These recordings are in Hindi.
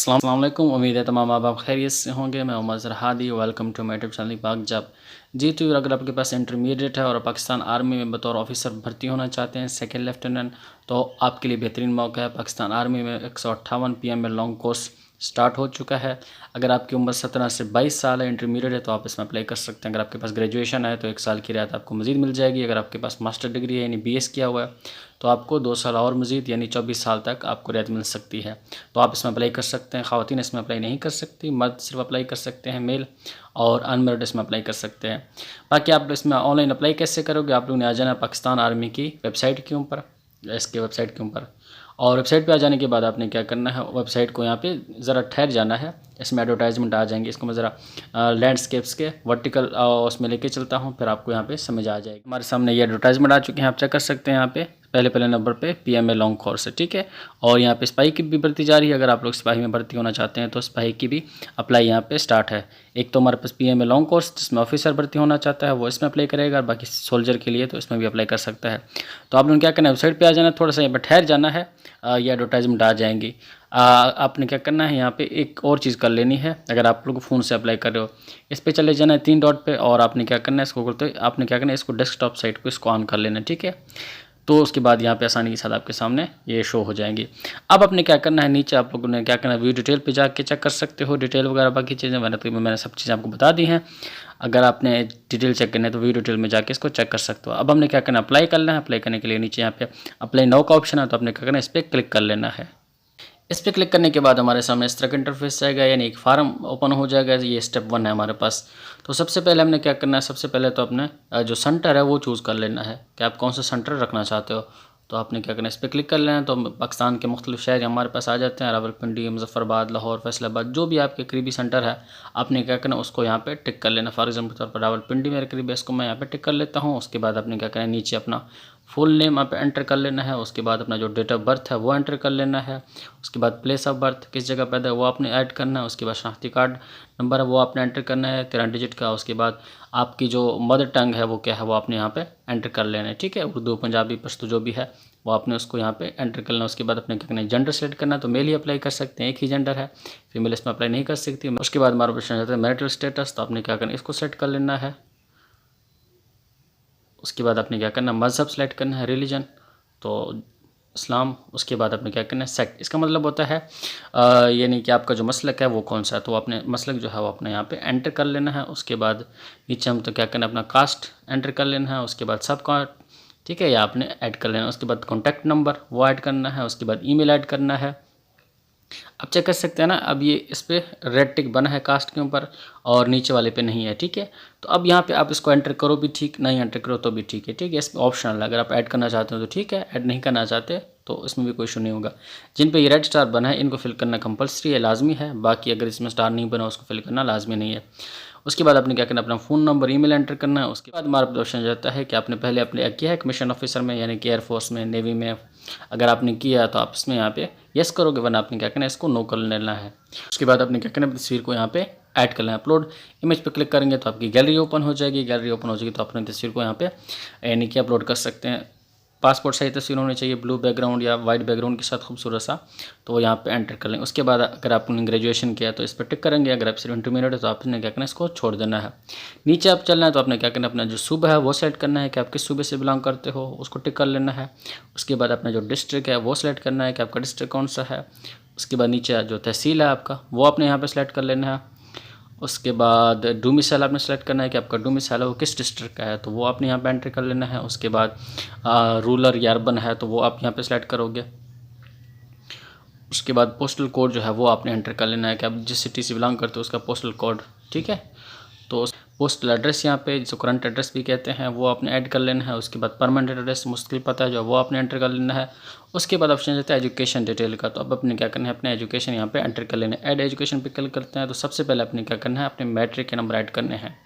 अस्सलाम वालेकुम। उम्मीद है तमाम आप खैरियत से होंगे। मैं Umar Zarhadi, welcome to my YouTube channel Pak Job. जी तो अगर आपके पास इंटरमीडिएट है और पाकिस्तान आर्मी में बतौर ऑफिसर भर्ती होना चाहते हैं, सेकंड लेफ्टिनेंट, तो आपके लिए बेहतरीन मौका है। पाकिस्तान आर्मी में 158 PM में लॉन्ग कोर्स स्टार्ट हो चुका है। अगर आपकी उम्र 17 से 22 साल है, इंटरमीडिएट है, तो आप इसमें अप्लाई कर सकते हैं। अगर आपके पास ग्रेजुएशन है तो 1 साल की रियायत आपको मज़ीद मिल जाएगी। अगर आपके पास मास्टर डिग्री है यानी BS किया हुआ है तो आपको 2 साल और मज़ीद यानी 24 साल तक आपको रियायत मिल सकती है। तो आप इसमें अप्लाई कर सकते हैं। ख़वातीन इसमें अप्लाई नहीं कर सकती, मर्द सिर्फ अप्लाई कर सकते हैं, मेल, और अनमेरिड इसमें अप्लाई कर सकते हैं। बाकी आप इसमें ऑनलाइन अप्लाई कैसे करोगे, आप लोगों ने आ जाना पाकिस्तान आर्मी की वेबसाइट के ऊपर, इसके वेबसाइट के ऊपर, और वेबसाइट पे आ जाने के बाद आपने क्या करना है, वेबसाइट को यहाँ पे ज़रा ठहर जाना है। इसमें एडवर्टाइजमेंट आ जाएंगे, इसको मैं ज़रा लैंडस्केप्स के वर्टिकल उसमें लेके चलता हूँ, फिर आपको यहाँ पे समझ आ जाएगी। हमारे सामने ये एडवर्टाइजमेंट आ चुके हैं, आप चेक कर सकते हैं। यहाँ पे पहले नंबर पे PMA लॉन्ग कोर्स है, ठीक है। और यहाँ पे सिपाही की भी भर्ती जारी है। अगर आप लोग सिपाही में भर्ती होना चाहते हैं तो सिपाही की भी अप्लाई यहाँ पे स्टार्ट है। एक तो हमारे पास PMA लॉन्ग कोर्स जिसमें ऑफिसर भर्ती होना चाहता है वो इसमें अप्लाई करेगा, और बाकी सोल्जर के लिए तो इसमें भी अप्लाई कर सकता है। तो आप लोगों ने क्या करना है, वेबसाइट पर आ जाना है, थोड़ा सा यहाँ पर ठहर जाना है, ये एडवर्टाइजमेंट आ जाएंगी। आपने क्या करना है, यहाँ पे एक और चीज़ कर लेनी है। अगर आप लोग फ़ोन से अप्लाई कर रहे हो, इस पे चले जाना है 3 डॉट पे, और आपने क्या करना है, इसको करते आपने क्या करना है, इसको डेस्कटॉप साइट को इसको ऑन कर लेना है, ठीक है। तो उसके बाद यहाँ पे आसानी के साथ आपके सामने ये शो हो जाएंगी। अब आपने क्या करना है, नीचे आप लोगों ने क्या करना है, व्यू डिटेल पे जाके चेक कर सकते हो, डिटेल वगैरह बाकी चीज़ें मैंने सब चीज़ें आपको बता दी हैं। अगर आपने डिटेल चेक करना है तो व्यू डिटेल में जाके इसको चेक कर सकते हो। अब हमने क्या करना है, अप्लाई करना है। अप्लाई करने के लिए नीचे यहाँ पे अप्लाई नाउ का ऑप्शन है, तो आपने क्या करना है, इस पर क्लिक कर लेना है। इस पर क्लिक करने के बाद हमारे सामने इस तरह का इंटरफेस आएगा, यानी एक फार्म ओपन हो जाएगा। ये स्टेप 1 है हमारे पास। तो सबसे पहले हमने क्या करना है, सबसे पहले तो अपने जो सेंटर है वो चूज़ कर लेना है कि आप कौन सा सेंटर रखना चाहते हो। तो आपने क्या करना है, इस पर क्लिक कर लेना है। तो पाकिस्तान के मुख्तलिफ शहर हमारे पास आ जाते हैं, रावलपिंडी, मुजफ्फरबाद, लाहौर, फैसलाबाद, जो भी आपके करीबी सेंटर है आपने क्या करना है, उसको यहाँ पे टिक कर लेना। फॉर एग्जाम्पल तौर पर रावलपिंडी मेरे करीब है, इसको मैं यहाँ पे टिक कर लेता हूँ। उसके बाद आपने क्या करना है, नीचे अपना फुल नेम आप एंटर कर लेना है। उसके बाद अपना जो डेट ऑफ बर्थ है वो एंटर कर लेना है। उसके बाद प्लेस ऑफ बर्थ, किस जगह पैदा है वो आपने ऐड करना है। उसके बाद शनाख्ती कार्ड नंबर है वो आपने एंटर करना है 13 डिजिट का। उसके बाद आपकी जो मदर टंग है वो क्या है वो आपने यहाँ पे एंटर कर लेना है, ठीक है। उर्दू, पंजाबी, पश्तो जो भी है वो आपने उसको यहाँ पे एंटर कर लेना। उसके बाद अपने क्या करना है, जेंडर सेलेक्ट करना है। तो मेल ही अप्लाई कर सकते हैं, एक ही जेंडर है, फीमेल इसमें अप्लाई नहीं कर सकती। उसके बाद हमारा प्रश्न आता है मैरिटल स्टेटस, तो आपने क्या करना है, इसको सेलेक्ट कर लेना है। उसके बाद आपने क्या करना है, मज़हब सेलेक्ट करना है, रिलीजन, तो इस्लाम। उसके बाद आपने क्या करना है, सेक्ट। इसका मतलब होता है यानी कि आपका जो मसलक है वो कौन सा है, तो आपने मसलक जो है वो अपने यहाँ पे एंटर कर लेना है। उसके बाद नीचे हम तो क्या करना है, अपना कास्ट एंटर कर लेना है। उसके बाद सब कास्ट, ठीक है, या आपने ऐड कर लेना है। उसके बाद कॉन्टैक्ट नंबर वो ऐड करना है। उसके बाद ईमेल ऐड करना है। अब चेक कर सकते हैं ना, अब ये इस पर रेड टिक बना है कास्ट के ऊपर और नीचे वाले पे नहीं है, ठीक है। तो अब यहाँ पे आप इसको एंटर करो भी ठीक, नहीं एंटर करो तो भी ठीक है, ठीक है। इसमें ऑप्शनल है, अगर आप ऐड करना चाहते हो तो ठीक है, ऐड नहीं करना चाहते तो इसमें भी कोई इशू नहीं होगा। जिन पे ये रेड स्टार बना है इनको फिल करना कंपलसरी है, लाजमी है। बाकी अगर इसमें स्टार नहीं बना उसको फिल करना लाजमी नहीं है। उसके बाद आपने क्या करना, अपना फ़ोन नंबर, ईमेल एंटर करना है। उसके बाद हमारा ऑप्शन जाता है कि आपने पहले अपने किया है कमीशन ऑफिसर में, यानी कि एयरफोर्स में, नेवी में। अगर आपने किया तो आप इसमें यहाँ पे यस करोगे, वरना आपने क्या करना है, इसको नो कर लेना है। उसके बाद आपने क्या करना है, तस्वीर को यहाँ पे ऐड कर लेना है। अपलोड इमेज पे क्लिक करेंगे तो आपकी गैलरी ओपन हो जाएगी। गैलरी ओपन हो जाएगी तो अपनी तस्वीर को यहाँ पे यानी कि अपलोड कर सकते हैं। पासपोर्ट साइज तस्वीर होनी चाहिए, ब्लू बैकग्राउंड या वाइट बैकग्राउंड के साथ खूबसूरत सा, तो यहाँ पे एंटर कर लेंगे। उसके बाद अगर आपने ग्रेजुएशन किया तो इस पर टिक करेंगे। अगर आप सिर्फ इंटरमीडिएट है तो आपने क्या करना है, इसको छोड़ देना है। नीचे आप चलना है तो आपने क्या करना है, अपना जो सूबा है वो सेलेक्ट करना है कि आप किस सूबे से बिलोंग करते हो, उसको टिक कर लेना है। उसके बाद अपना जो डिस्ट्रिक्ट है वो सेलेक्ट करना है कि आपका डिस्ट्रिक्ट कौन सा है। उसके बाद नीचे जो तहसील है आपका वो आपने यहाँ पर सेलेक्ट कर लेना है। उसके बाद डोमिसाइल आपने सेलेक्ट करना है कि आपका डोमिसाइल है वो किस डिस्ट्रिक्ट का है, तो वो आपने यहाँ पे एंटर कर लेना है। उसके बाद रूरल या अर्बन है तो वो आप यहाँ पे सेलेक्ट करोगे। उसके बाद पोस्टल कोड जो है वो आपने एंटर कर लेना है कि आप जिस सिटी से बिलोंग करते हो उसका पोस्टल कोड, ठीक है। तो पोस्टल एड्रेस यहाँ पे जो करंट एड्रेस भी कहते हैं वो आपने ऐड कर लेना है। उसके बाद परमानेंट एड्रेस मुश्किल पता है जो वो आपने एंटर कर लेना है। उसके बाद ऑप्शन रहता है एजुकेशन डिटेल का, तो अब अपने क्या करना है, अपने एजुकेशन यहाँ पे एंटर कर लेना है। ऐड एजुकेशन पे क्लिक करते हैं तो सबसे पहले अपने क्या करना है, अपने मैट्रिक के नंबर ऐड करने हैं।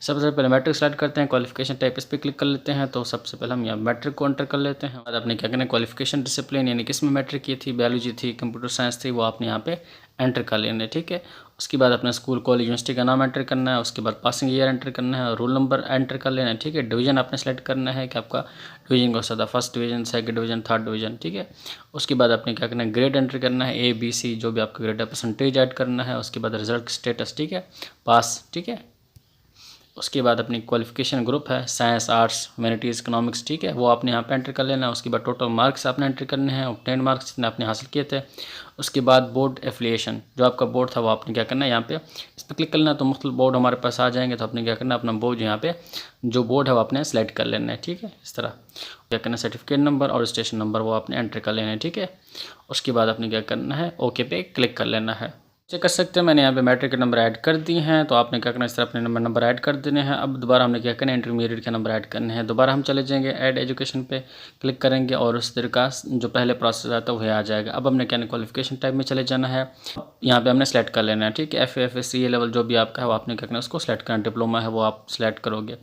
सबसे पहले मैट्रिक सेलेक्ट करते हैं, क्वालिफिकेशन टाइप इस पर क्लिक कर लेते हैं। तो सबसे पहले हम यहाँ मैट्रिक को एंटर कर लेते हैं। बाद आपने क्या करना है, क्वालिफिकेशन डिसिप्लिन यानी किस में मैट्रिक की थी, बायोलॉजी थी, कंप्यूटर साइंस थी, वो आपने यहाँ पे एंटर कर लेना है। ठीक है, उसके बाद अपना स्कूल कॉलेज यूनिवर्सिटी का नाम एंटर करना है। उसके बाद पासिंग ईयर एंटर करना है और रोल नंबर एंटर कर लेना है। ठीक है, डिवीजन आपने सेलेक्ट करना है कि आपका डिवीजन कौन सा था, first division, second division, third division. ठीक है, उसके बाद आपने क्या करना है, ग्रेड एंटर करना है, ABC जो भी आपका ग्रेड है, परसेंटेज ऐड करना है। उसके बाद रिजल्ट स्टेटस, ठीक है, पास। ठीक है, उसके बाद अपनी क्वालिफिकेशन ग्रुप है साइंस, आर्ट्स, ह्यूमैनिटीज़, इकोनॉमिक्स। ठीक है, वो आपने यहाँ पे एंटर कर लेना है। उसके बाद टोटल मार्क्स आपने एंटर करने हैं, ऑब्टेन मार्क्स जितने आपने हासिल किए थे। उसके बाद बोर्ड एफिलिएशन, जो आपका बोर्ड था वो आपने क्या करना है, यहाँ पे इस पर क्लिक कर लेना। तो मुख्तलिफ बोर्ड हमारे पास आ जाएंगे। तो आपने क्या करना है, अपना बोर्ड यहाँ पे जो बोर्ड है वो आपने सेलेक्ट कर लेना है। ठीक है, इस तरह क्या करना है, सर्टिफिकेट नंबर और रजिस्ट्रेशन नंबर वो आपने एंटर कर लेना है। ठीक है, उसके बाद आपने क्या करना है, ओके पे क्लिक कर लेना है। चेक कर सकते हैं मैंने यहाँ पे मैट्रिक के नंबर ऐड कर दिए हैं। तो आपने क्या करना है, इस तरह अपने नंबर ऐड कर देने हैं। अब दोबारा हमने क्या करना है, इंटरमीडिएट के नंबर ऐड करने हैं। दोबारा हम चले जाएंगे ऐड एजुकेशन पे क्लिक करेंगे और उस तरीका जो पहले प्रोसेस आता है वही आ जाएगा। अब हमने क्या क्वालिफिकेशन टाइप में चले जाना है। यहाँ पे हमने सेलेक्ट कर लेना है। ठीक है, FA FSC लेवल जो भी आपका है वो आपने क्या करना है, उसको सेलेक्ट करना। डिप्लोमा है वो आप सेलेक्ट करोगे।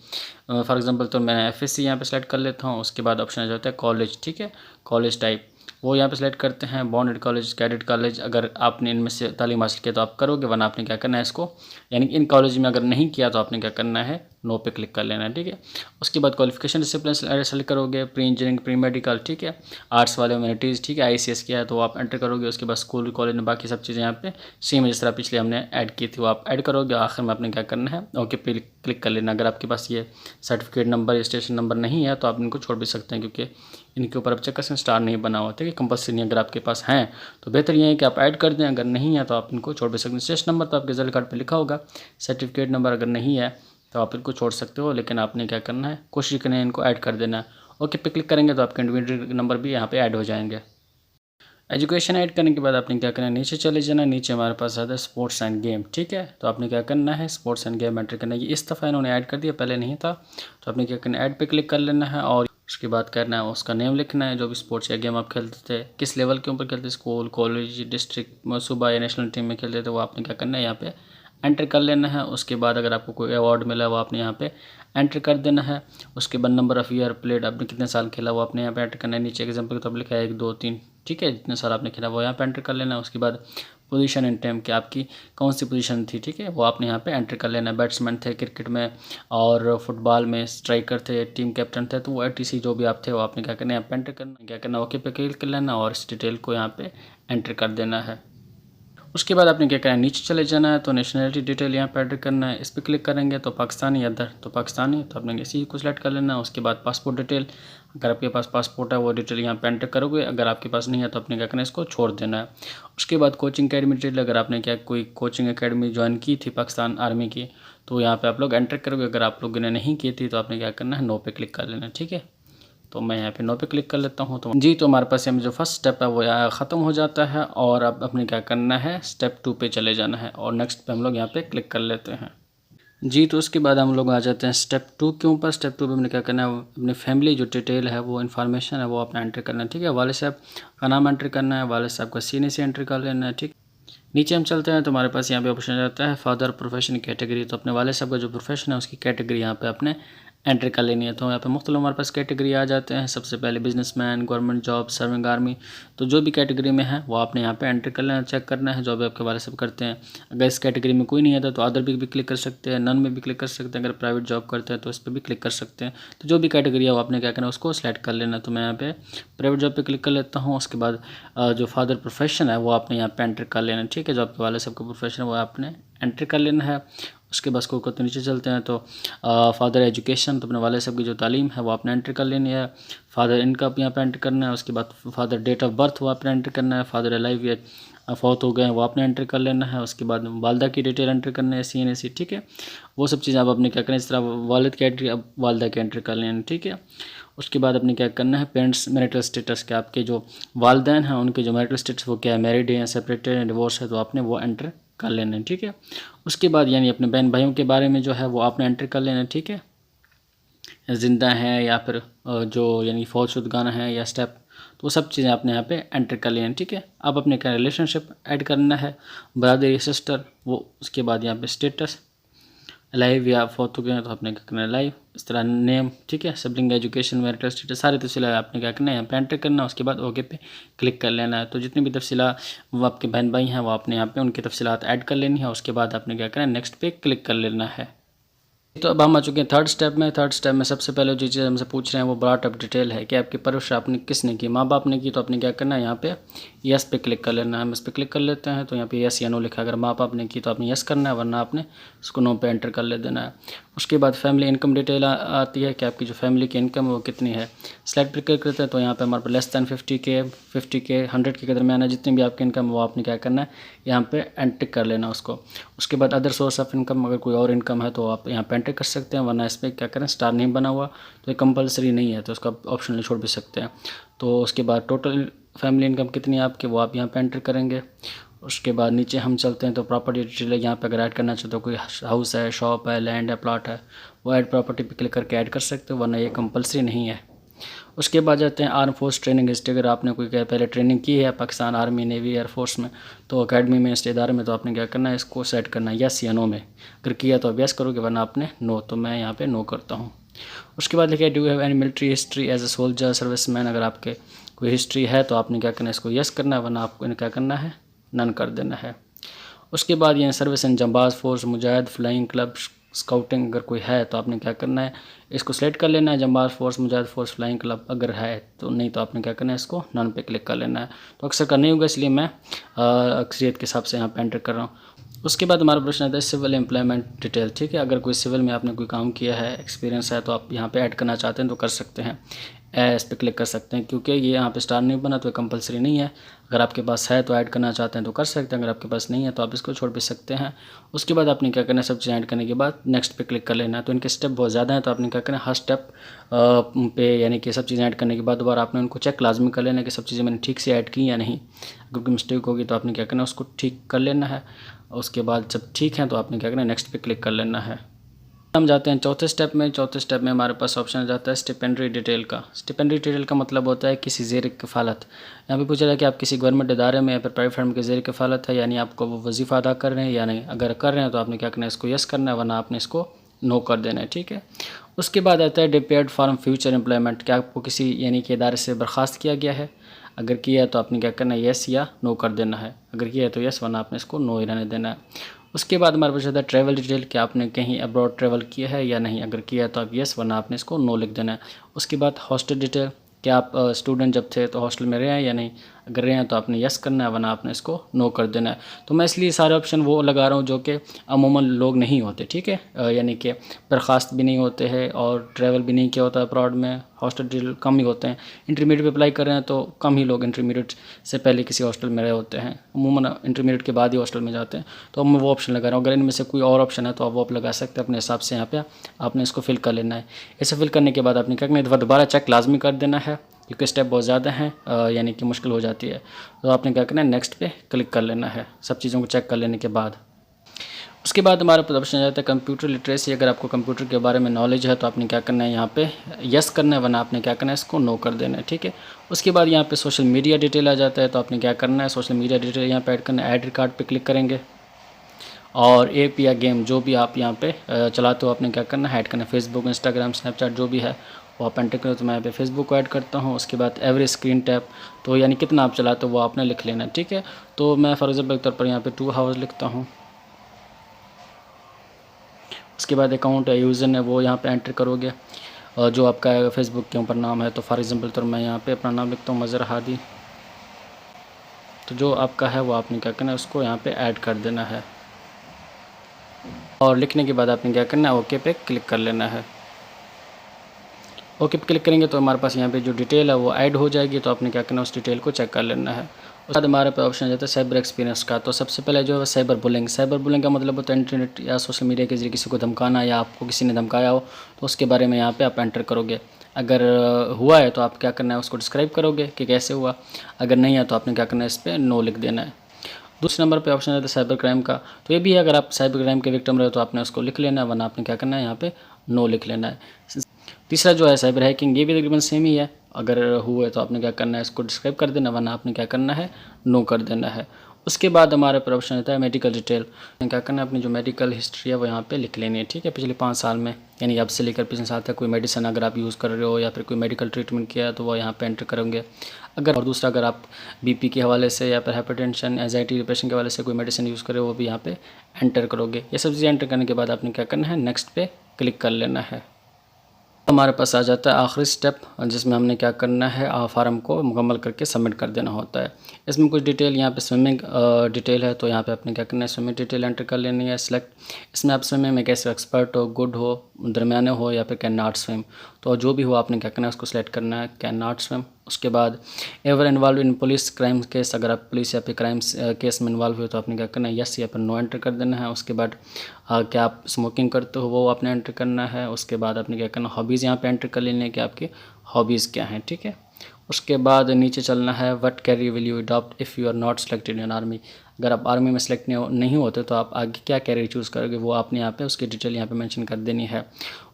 फॉर एग्जाम्पल तो मैं FSC यहाँ पे सेलेक्ट कर लेता हूँ। उसके बाद ऑप्शन आ जाता है कॉलेज। ठीक है, कॉलेज टाइप वो यहाँ पे सेलेक्ट करते हैं। बॉन्डेड कॉलेज, कैडेट कॉलेज, अगर आपने इनमें से तालीम हासिल किया तो आप करोगे, वरना आपने क्या करना है, इसको यानी इन कॉलेज में अगर नहीं किया तो आपने क्या करना है, नो पे क्लिक कर लेना है। ठीक है, उसके बाद क्वालिफिकेशन डिसिप्लिन सेलेक्ट करोगे, प्री इंजीनियरिंग, प्री मेडिकल। ठीक है, आर्ट्स वाले, ह्यूमैनिटीज़। ठीक है, ICS किया है तो आप एंटर करोगे। उसके बाद स्कूल कॉलेज में बाकी सब चीज़ें यहाँ पे सेम जिस तरह पिछले हमने ऐड की थी वो आप ऐड करोगे। आखिर में आपने क्या करना है, ओके पे क्लिक कर लेना। अगर आपके पास ये सर्टिफिकेट नंबर, रजिस्ट्रेशन नंबर नहीं है तो आप इनको छोड़ भी सकते हैं, क्योंकि इनके ऊपर अब चेक स्टार नहीं बना हुआ। ठीक है, कंपल्सरी नहीं। अगर आपके पास हैं तो बेहतर ये है कि आप ऐड कर दें, अगर नहीं है तो आप इनको छोड़ भी सकते हैं। रजिस्ट्रेशन नंबर तो आपके रिजल्ट कार्ड पे लिखा होगा। सर्टिफिकेट नंबर अगर नहीं है तो आप इनको छोड़ सकते हो, लेकिन आपने क्या करना है, कोशिश करना है इनको ऐड कर देना है। ओके पे क्लिक करेंगे तो आपके इंडिविजुअल नंबर भी यहाँ पे ऐड हो जाएंगे। एजुकेशन ऐड करने के बाद आपने क्या करना है, नीचे चले जाना। नीचे हमारे पास आता है स्पोर्ट्स एंड गेम। ठीक है, तो आपने क्या करना है, स्पोर्ट्स एंड गेम एंटर करना है। ये इस दफ़ा इन्होंने ऐड कर दिया, पहले नहीं था। तो आपने क्या करना है, ऐड पे क्लिक कर लेना है और उसके बाद करना है, उसका नेम लिखना है, जो भी स्पोर्ट्स या गेम आप खेलते थे, किस लेवल के ऊपर खेलते थे, स्कूल, कॉलेज, डिस्ट्रिक्ट, सूबा या नेशनल टीम में खेलते थे, वो आपने क्या करना है, यहाँ पे एंटर कर लेना है। उसके बाद अगर आपको कोई अवार्ड मिला वो आपने यहाँ पे एंटर कर देना है। उसके बाद नंबर ऑफ़ ईयर प्लेड, आपने कितने साल खेला वो आपने यहाँ पे एंटर करना है। नीचे एग्जाम्पल के तौर पर लिखा है 1 2 3। ठीक है, जितने साल आपने खेला वो यहाँ पे एंटर कर लेना है। उसके बाद पोजीशन इन टाइम कि आपकी कौन सी पोजीशन थी। ठीक है, वो आपने यहाँ पे एंटर कर लेना है। बैट्समैन थे क्रिकेट में, और फुटबॉल में स्ट्राइकर थे, टीम कैप्टन थे, तो वो ATC जो भी आप थे वो आपने क्या करना है, यहाँ पे एंटर करना। क्या करना, ओके पे क्लिक कर लेना और इस डिटेल को यहाँ पे एंटर कर देना है। उसके बाद आपने क्या करना है, नीचे चले जाना है। तो नेशनलिटी डिटेल यहाँ पे एंटर करना है। इस पर क्लिक करेंगे तो पाकिस्तानी, अदर तो पाकिस्तानी, तो आपने इसी को सिलेक्ट कर लेना है। उसके बाद पासपोर्ट डिटेल, अगर आपके पास पासपोर्ट है वो डिटेल यहाँ पे एंटर करोगे। अगर आपके पास नहीं है तो आपने क्या करना है, इसको छोड़ देना है। उसके बाद कोचिंग अकेडमी डिटेल, अगर आपने क्या कोई कोचिंग अकेडमी ज्वाइन की थी पाकिस्तान आर्मी की, तो यहाँ पर आप लोग एंटर करोगे। अगर आप लोगों ने नहीं की थी तो आपने क्या करना है, नो पे क्लिक कर लेना है। ठीक है, तो मैं यहाँ पे नो पे क्लिक कर लेता हूँ। तो जी, तो हमारे पास यहाँ जो फर्स्ट स्टेप है वो ख़त्म हो जाता है और अब अपने क्या करना है, स्टेप 2 पे चले जाना है और नेक्स्ट पे हम लोग यहाँ पे क्लिक कर लेते हैं। जी, तो उसके बाद हम लोग आ जाते हैं स्टेप 2 के ऊपर। स्टेप 2 पे हमने क्या करना है, अपनी फैमिली जो डिटेल है वो इन्फॉर्मेशन है वो अपना एंटर करना है। ठीक है, वाले साहब का नाम एंटर करना है, वाले साहब का CNA एंटर कर लेना है। ठीक, नीचे हम चलते हैं तो हमारे पास यहाँ पे ऑप्शन आ जाता है फादर प्रोफेशन कैटेगरी। तो अपने वाले साहब का जो प्रोफेशन है उसकी कैटेगरी यहाँ पे अपने एंटर कर लेनी है। तो यहाँ पे मुख्तलिफ हमारे पास कैटेगरी आ जाते हैं। सबसे पहले businessman, government job, serving army. तो जो भी कैटेगरी में है वो आपने यहाँ पे एंटर कर लेना, चेक करना है जो भी आपके वाले साहब करते हैं। अगर इस कैटेगरी में कोई नहीं आता तो अदर भी क्लिक कर सकते हैं, नन में भी क्लिक कर सकते हैं। अगर प्राइवेट जॉब करते हैं तो इस पर भी क्लिक कर सकते हैं। तो जो भी कैटेगरी है वो आपने क्या करना है, उसको सेलेक्ट कर लेना। तो मैं यहाँ पे प्राइवेट जॉब पे क्लिक कर लेता हूँ। उसके बाद जो फादर प्रोफेशन है वो आपने यहाँ पे एंटर कर लेना। ठीक है, जो आपके वाले साहब का प्रोफेशन है वो आपने एंटर कर लेना है। उसके बाद स्कोर को नीचे चलते हैं तो फादर एजुकेशन, तो अपने वाले साहब की जो तालीम है वो आपने एंटर कर लेनी है। फादर इनकम यहाँ पे एंटर करना है। उसके बाद फादर डेट ऑफ बर्थ वो आपने एंटर करना है। फादर अलाइव या फौत हो गए हैं वो आपने एंटर कर लेना है। उसके बाद वालदा की डिटेल एंटर करना है, CNA। ठीक है, वो सब चीज़ें आप अपने क्या करें, इस तरह वालिद की एंट्री अब वालदा की एंटर कर लेना। ठीक है, उसके बाद अपने क्या करना है, पेरेंट्स मैरिटल स्टेटस के आपके जो वालदैन हैं उनके जो मैरिटल स्टेटस वो क्या है, मैरिड है या सेपरेटेड है, डिवोर्स है, तो आपने वो एंटर कर लेना है। ठीक है, उसके बाद यानी अपने बहन भाइयों के बारे में जो है वो आपने एंटर कर लेना है। ठीक है, ज़िंदा हैं या फिर जो यानी फौतशुदगाना है या स्टेप, तो वो सब चीज़ें आपने यहाँ पे एंटर कर लेना है। ठीक है, अब अपने क्या रिलेशनशिप ऐड करना है, ब्रदर या सिस्टर, वो उसके बाद यहाँ पे स्टेटस, लाइव या फोटो के हैं तो आपने क्या करना है लाइव, इस तरह नेम, ठीक है, सिबलिंग, एजुकेशन, मैरिटल स्टेटस, सारी तफसीला आपने क्या करना है यहाँ पे एंटर करना है। उसके बाद ओके पे क्लिक कर लेना है। तो जितनी भी तफसीला वो आपके बहन भाई हैं वो आपने यहाँ पे उनकी तफसीलात ऐड कर लेनी है। उसके बाद आपने क्या करना है नेक्स्ट पे क्लिक कर लेना है। तो अब हम आ चुके हैं थर्ड स्टेप में। थर्ड स्टेप में सबसे पहले जो चीज़ हमसे पूछ रहे हैं वो ब्रॉट अप डिटेल है कि आपकी परवरिश आपने किसने की, माँ बाप ने की, तो आपने क्या करना है यहाँ पे यस पे क्लिक कर लेना है। हम इस पर क्लिक कर लेते हैं तो यहाँ पे यस या नो लिखा है। अगर माँ बाप ने की तो आपने यस करना है, वरना आपने उसको नो पे एंटर कर ले देना है। उसके बाद फैमिली इनकम डिटेल आती है कि आपकी जो फैमिली की इनकम है वो कितनी है। सेलेक्ट पे क्लिक करते हैं तो यहाँ पे हमारे पास less than 50K, 50K, 100K के दरमियान है। जितनी भी आपकी इनकम है वो आपने क्या करना है यहाँ पे एंटर कर लेना उसको। उसके बाद अदर सोर्स ऑफ इनकम, अगर कोई और इनकम है तो आप यहाँ पे एंटर कर सकते हैं, वरना इस पर क्या करें स्टार नहीं बना हुआ तो ये कंपलसरी नहीं है, तो उसका ऑप्शनली छोड़ भी सकते हैं। तो उसके बाद टोटल फैमिली इनकम कितनी है आपकी वो आप यहाँ पे एंटर करेंगे। उसके बाद नीचे हम चलते हैं तो प्रॉपर्टी डिटेल है। यहाँ पे अगर ऐड करना चाहते हो, कोई हाउस है, शॉप है, लैंड है, प्लॉट है, वो ऐड प्रॉपर्टी पे क्लिक करके ऐड कर सकते हो, वरना ये कंपलसरी नहीं है। उसके बाद जाते हैं आर्म फोर्स ट्रेनिंग हिस्ट्री। अगर आपने कोई क्या पहले ट्रेनिंग की है पाकिस्तान आर्मी, नेवी, एयरफोर्स में, तो अकेडमी में, इस इदारे में, तो आपने क्या करना है इसको सेट करना है यस या नो में। अगर किया तो आप यस करोगे, वरना आपने नो, तो मैं यहाँ पे नो करता हूँ। उसके बाद लिखा है do have any military history as a soldier, serviceman. अगर आपके कोई हिस्ट्री है तो आपने क्या करना है इसको यस करना है, वरना आपको क्या करना है नन कर देना है। उसके बाद ये service in Janbaz force, Mujahid, flying club, scouting अगर कोई है तो आपने क्या करना है इसको सेलेक्ट कर लेना है, जंबाज फोर्स, मुजाहिद फोर्स, फ्लाइंग क्लब अगर है तो, नहीं तो आपने क्या करना है इसको नन पे क्लिक कर लेना है। तो अक्सर का नहीं होगा, इसलिए मैं अक्सरियत के हिसाब से यहाँ पे एंटर कर रहा हूँ। उसके बाद हमारा प्रश्न आता है सिविल एम्प्लॉयमेंट डिटेल, ठीक है। अगर कोई सिविल में आपने कोई काम किया है, एक्सपीरियंस है, तो आप यहाँ पे ऐड करना चाहते हैं तो कर सकते हैं, इस पर क्लिक कर सकते हैं, क्योंकि ये यहाँ पे स्टार नहीं बना तो कंपलसरी नहीं है। अगर आपके पास है तो ऐड करना चाहते हैं तो कर सकते हैं, अगर आपके पास नहीं है तो आप इसको छोड़ भी सकते हैं। उसके बाद आपने क्या करना है सब चीज़ ऐड करने के बाद नेक्स्ट पे क्लिक कर लेना है। तो इनके स्टेप बहुत ज़्यादा हैं, तो आपने क्या करना है हर स्टेप पे, यानी कि सब चीज़ें ऐड करने के बाद दोबारा आपने उनको चेक लाजमी कर लेना है कि सब चीज़ें मैंने ठीक से ऐड की या नहीं। अगर कोई मिस्टेक होगी तो आपने क्या करना है उसको ठीक कर लेना है। उसके बाद जब ठीक है तो आपने क्या करना है नेक्स्ट पे क्लिक कर लेना है। हम जाते हैं चौथे स्टेप में। चौथे स्टेप में हमारे पास ऑप्शन आ जाता है स्टिपेंडरी डिटेल का। स्टिपेंडरी डिटेल का मतलब होता है किसी ज़ेर कफ़ालत। यहाँ पे पूछा जाए कि आप किसी गवर्नमेंट इदारे में या फिर प्राइवेट फर्म के ज़ेर कफ़ालत है, यानी आपको वो वजीफ़ा अदा कर रहे हैं या नहीं। अगर कर रहे हैं तो आपने क्या करना है इसको यस करना है, वरना आपने इसको नो कर देना है, ठीक है। उसके बाद आता है डिपेयर्ड फॉर्म फ्यूचर एम्प्लॉयमेंट। क्या आपको किसी यानी कि इदारे से बर्खास्त किया गया है। अगर किया है तो आपने क्या करना है यस या नो कर देना है। अगर किया है तो यस, वरना आपने इसको नो ही रहने देना है। उसके बाद हमारे पास आता है ट्रैवल डिटेल कि आपने कहीं अब्रॉड ट्रैवल किया है या नहीं। अगर किया है तो आप यस, वरना आपने इसको नो लिख देना है। उसके बाद हॉस्टल डिटेल कि आप स्टूडेंट जब थे तो हॉस्टल में रहे हैं या नहीं। अगर रहे हैं तो आपने यस करना है, वरना आपने इसको नो कर देना है। तो मैं इसलिए सारे ऑप्शन वो लगा रहा हूँ जो कि अमूमन लोग नहीं होते, ठीक है, यानी कि बर्खास्त भी नहीं होते हैं और ट्रैवल भी नहीं किया होता अब्रॉड में, हॉस्टल डिटेल कम ही होते हैं। इंटरमीडिएट पे अप्लाई कर रहे हैं तो कम ही लोग इंटरमीडिएट से पहले किसी हॉस्टल में रहे होते हैं, अमूमन इंटरमीडिएट के बाद ही हॉस्टल में जाते हैं। तो मैं वो ऑप्शन लगा रहा हूँ। अगर इनमें से कोई और ऑप्शन है तो आप वो आप लगा सकते हैं अपने हिसाब से। यहाँ पे आपने इसको फिल कर लेना है। इसे फिल करने के बाद आपने क्या करना है, दोबारा चेक लाजमी कर देना है, क्योंकि स्टेप बहुत ज़्यादा हैं, यानी कि मुश्किल हो जाती है। तो आपने क्या करना है नेक्स्ट पे क्लिक कर लेना है सब चीज़ों को चेक कर लेने के बाद। उसके बाद हमारे पास ऑप्शन आ जाता है कंप्यूटर लिटरेसी। अगर आपको कंप्यूटर के बारे में नॉलेज है तो आपने क्या करना है यहाँ पे यस करना है, वरना आपने क्या करना है इसको नो कर देना है, ठीक है। उसके बाद यहाँ पे सोशल मीडिया डिटेल आ जाता है, तो आपने क्या करना है सोशल मीडिया डिटेल यहाँ पे ऐड करना है। ऐड रिकॉर्ड पे क्लिक करेंगे और ऐप या गेम जो भी आप यहाँ पे चलाते हो आपने क्या करना है ऐड करना है। फेसबुक, इंस्टाग्राम, स्नैपचैट जो भी है वो आप एंटर करो। तो मैं यहाँ पे फेसबुक को ऐड करता हूँ। उसके बाद एवरेज स्क्रीन टैप, तो यानी कितना आप चलाते हो वो आपने लिख लेना है, ठीक है। तो मैं फॉर एग्जाम्पल के तौर पर यहाँ पे 2 आवर्स लिखता हूँ। उसके बाद अकाउंट है, यूज़र है, वो यहाँ पे एंटर करोगे और जो आपका फेसबुक के ऊपर नाम है। तो फॉर एग्जाम्पल तो मैं यहाँ पे अपना नाम लिखता हूँ मज़हर हादी। तो जो आपका है वो आपने क्या करना है उसको यहाँ पे ऐड कर देना है और लिखने के बाद आपने क्या करना है ओके पे क्लिक कर लेना है। ओके पे क्लिक करेंगे तो हमारे पास यहाँ पे जो डिटेल है वो ऐड हो जाएगी। तो आपने क्या करना है उस डिटेल को चेक कर लेना है। उसके बाद हमारे पे ऑप्शन आ जाता है साइबर एक्सपीरियंस का। तो सबसे पहले जो है साइबर बुलिंग। साइबर बुलिंग का मतलब होता है इंटरनेट या सोशल मीडिया के जरिए किसी को धमकाना, या आपको किसी ने धमकाया हो तो उसके बारे में यहाँ पे आप एंटर करोगे। अगर हुआ है तो आप क्या करना है उसको डिस्क्राइब करोगे कि कैसे हुआ। अगर नहीं है तो आपने क्या करना है इस पर नो लिख देना है। दूसरे नंबर पे ऑप्शन आता है साइबर क्राइम का। तो ये भी है, अगर आप साइबर क्राइम के विक्टिम रहे तो आपने उसको लिख लेना है, वरना आपने क्या करना है यहाँ पे नो लिख लेना है। तीसरा जो है साइबर हैकिंग, ये भी तकरीबन सेम ही है। अगर हुए तो आपने क्या करना है इसको डिस्क्राइब कर देना, वरना आपने क्या करना है नो कर देना है। उसके बाद हमारे पर ऑप्शन आता है मेडिकल डिटेल। क्या करना है, अपनी जो मेडिकल हिस्ट्री है वो यहाँ पे लिख लेनी है, ठीक है। पिछले 5 साल में, यानी अब से लेकर पिछले साल तक कोई मेडिसिन अगर आप यूज़ कर रहे हो या फिर कोई मेडिकल ट्रीटमेंट किया है तो वो यहाँ पे एंटर करेंगे। अगर और दूसरा, अगर आप बीपी के हवाले से या फिर हाइपरटेंशन, एंजाइटी, डिप्रेशन के हवाले से कोई मेडिसिन यूज़ कर रहे हो वो भी यहाँ पे एंटर करोगे। ये सब चीज़ें एंटर करने के बाद आपने क्या करना है, नेक्स्ट पे क्लिक कर लेना है। हमारे पास आ जाता है आखिरी स्टेप, जिसमें हमने क्या करना है, फार्म को मुकम्मल करके सबमिट कर देना होता है। इसमें कुछ डिटेल, यहाँ पे स्विमिंग डिटेल है, तो यहाँ पे आपने क्या करना है, स्विमिंग डिटेल एंटर कर लेनी है सिलेक्ट। इसमें आप स्विमिंग में कैसे एक्सपर्ट हो, गुड हो, दरमियाने हो या फिर कैन नॉट स्विम, तो जो भी हो आपने क्या करना है उसको सिलेक्ट करना है, कैन नॉट स्विम। उसके बाद ever involve in police crime case, अगर आप पुलिस या फिर क्राइम्स केस में इन्वॉल्व हुए तो आपने क्या करना है, यस या फिर नो एंटर कर देना है। उसके बाद क्या आप स्मोकिंग करते हो वो आपने एंटर करना है। उसके बाद आपने क्या करना, हॉबीज़ यहाँ पे एंटर कर लेनी है कि आपकी हॉबीज़ क्या हैं, ठीक है। उसके बाद नीचे चलना है, what career will you adopt if you are not selected in army. अगर आप आर्मी में सेलेक्ट नहीं होते तो आप आगे क्या कैरियर चूज़ करोगे वो आपने यहाँ पे उसकी डिटेल यहाँ पे मेंशन कर देनी है।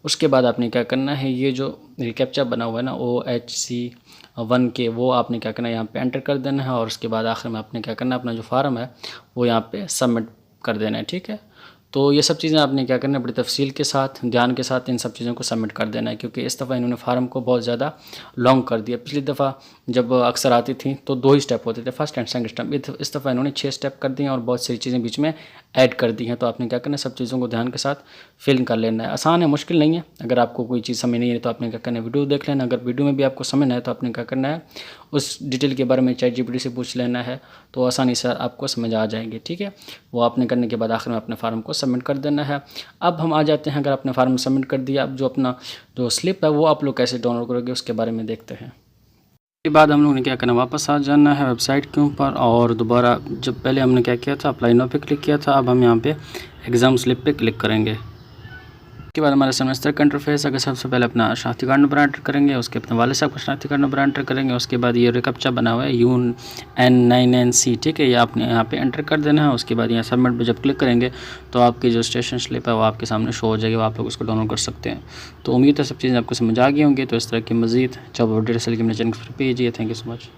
उसके बाद आपने क्या करना है, ये जो रिकैप्चा बना हुआ है ना OHC1 के, वो आपने क्या करना है यहाँ पे एंटर कर देना है। और उसके बाद आखिर में आपने क्या करना है, अपना जो फार्म है वो यहाँ पे सबमिट कर देना है, ठीक है। तो ये सब चीज़ें आपने क्या करना है, बड़ी तफसील के साथ, ध्यान के साथ इन सब चीज़ों को सबमिट कर देना है, क्योंकि इस दफ़ा इन्होंने फार्म को बहुत ज़्यादा लॉन्ग कर दिया। पिछली दफ़ा जब अक्सर आती थी तो 2 ही स्टेप होते थे, फर्स्ट एंड सेकंड स्टेप। इस दफ़ा इन्होंने 6 स्टेप कर दिए और बहुत सारी चीज़ें बीच में ऐड कर दी हैं। तो आपने क्या करना है, सब चीज़ों को ध्यान के साथ फिल कर लेना है। आसान है, मुश्किल नहीं है। अगर आपको कोई चीज़ समझ नहीं है तो आपने क्या करना है, वीडियो देख लेना। अगर वीडियो में भी आपको समझना है तो आपने क्या करना है, उस डिटेल के बारे में ChatGPT से पूछ लेना है, तो आसानी से आपको समझ आ जाएंगे, ठीक है। वो आपने करने के बाद आखिर में अपने फार्म को सबमिट कर देना है। अब हम आ जाते हैं, अगर आपने फार्म सबमिट कर दिया, अब जो अपना जो स्लिप है वो आप लोग कैसे डाउनलोड करोगे उसके बारे में देखते हैं। के बाद हम लोग ने क्या करना, वापस आ जाना है वेबसाइट के ऊपर और दोबारा, जब पहले हमने क्या किया था, अप्लाई नाउ पे क्लिक किया था, अब हम यहाँ पे एग्ज़ाम स्लिप पे क्लिक करेंगे। उसके बाद हमारे सेमेस्टर का इंटरफेस, अगर सबसे पहले अपना शनाख्ती कार्ड नंबर एंटर करेंगे, उसके अपने वाले साहब का शनाख्ती कार्ड नंबर एंटर करेंगे। उसके बाद ये रिकैप्चा बना हुआ है UN9NC, ठीक है, ये आपने यहाँ पे एंटर कर देना है। उसके बाद यहाँ सबमिट पे जब क्लिक करेंगे तो आपकी जो स्टेशन स्लिप है वो आपके सामने शो हो जाएगी, वो आप लोग उसको डाउनलोड कर सकते हैं। तो उम्मीद है सब चीज़ें आपको समझ आ गई होंगी। तो इस तरह की मज़ीद जब डिटेल्स के मेरे चैनल पर कीजिए। Thank you so much.